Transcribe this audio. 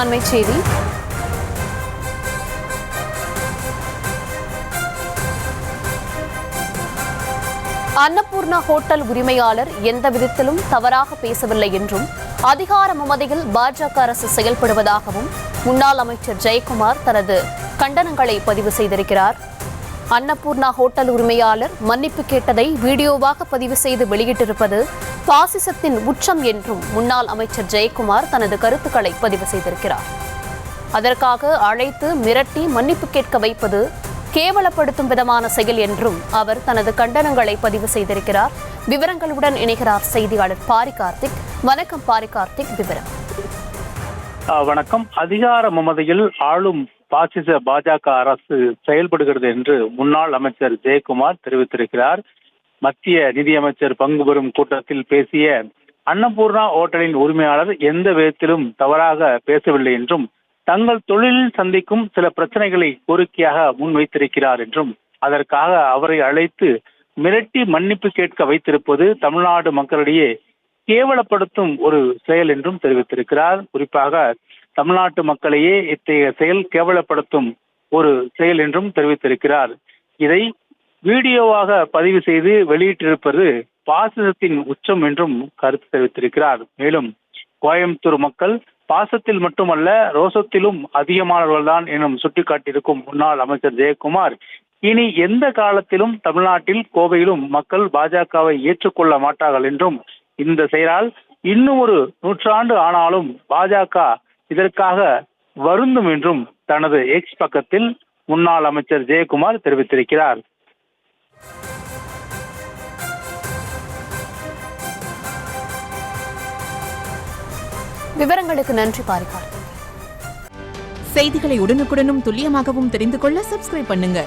அண்மை செய்தி. அன்னபூர்ணா ஹோட்டல் உரிமையாளர் எந்த விதத்திலும் தவறாக பேசவில்லை என்றும் அதிகார மமதையில் பாஜக அரசு செயல்படுவதாகவும் முன்னாள் அமைச்சர் ஜெயக்குமார் தனது கண்டனங்களை பதிவு செய்திருக்கிறார். அன்னபூர்ணா ஹோட்டல் உரிமையாளர் மன்னிப்பு கேட்டதை வீடியோவாக பதிவு செய்து வெளியிட்டிருப்பது பாசிசத்தின் உச்சம் என்றும் முன்னாள் அமைச்சர் ஜெயக்குமார் தனது கருத்துக்களை பதிவு செய்திருக்கிறார். அதற்காக அழைத்து மிரட்டி மன்னிப்பு கேட்க வைப்பது கேவலப்படுத்தும் விதமான செயல் என்றும் அவர் தனது கண்டனங்களை பதிவு செய்திருக்கிறார். விவரங்களுடன் இணைகிறார் செய்தியாளர் பாரி கார்த்திக். வணக்கம் பாரி கார்த்திக், விவரம். வணக்கம். அதிகார மமதையில் ஆளும் பாசிச பாஜக அரசு செயல்படுகிறது என்று முன்னாள் அமைச்சர் ஜெயக்குமார் தெரிவித்திருக்கிறார். மத்திய நிதியமைச்சர் பங்கு பெறும் கூட்டத்தில் பேசிய அன்னபூர்ணா ஹோட்டலின் உரிமையாளர் எந்த விதத்திலும் தவறாக பேசவில்லை என்றும் தங்கள் தொழிலில் சந்திக்கும் சில பிரச்சனைகளை கோரிக்கையாக முன்வைத்திருக்கிறார் என்றும் அதற்காக அவரை அழைத்து மிரட்டி மன்னிப்பு கேட்க வைத்திருப்பது தமிழ்நாடு மக்களிடையே கேவலப்படுத்தும் ஒரு செயல் என்றும் தெரிவித்திருக்கிறார். குறிப்பாக தமிழ்நாட்டு மக்களையே இத்தகைய செயல் கேவலப்படுத்தும் ஒரு செயல் என்றும் தெரிவித்திருக்கிறார். இதை வீடியோவாக பதிவு செய்து வெளியிட்டிருப்பது பாசிசத்தின் உச்சம் என்றும் கருத்து தெரிவித்திருக்கிறார். மேலும் கோயம்புத்தூர் மக்கள் பாசத்தில் மட்டுமல்ல ரோசத்திலும் அதிகமானவர்கள்தான் எனும் சுட்டிக்காட்டியிருக்கும் முன்னாள் அமைச்சர் ஜெயக்குமார் இனி எந்த காலத்திலும் தமிழ்நாட்டில் கோவையிலும் மக்கள் பாஜகவை ஏற்றுக்கொள்ள மாட்டார்கள் என்றும் இந்த செயலால் இன்னும் ஒரு நூற்றாண்டு ஆனாலும் பாஜக இதற்காக வருந்தும் என்றும் தனது எக்ஸ் பக்கத்தில் முன்னாள் அமைச்சர் ஜெயக்குமார் தெரிவித்திருக்கிறார். விவரங்களுக்கு நன்றி பாரி கார்த்திக். செய்திகளை உடனுக்குடனும் துல்லியமாகவும் தெரிந்து கொள்ள சப்ஸ்கிரைப் பண்ணுங்க.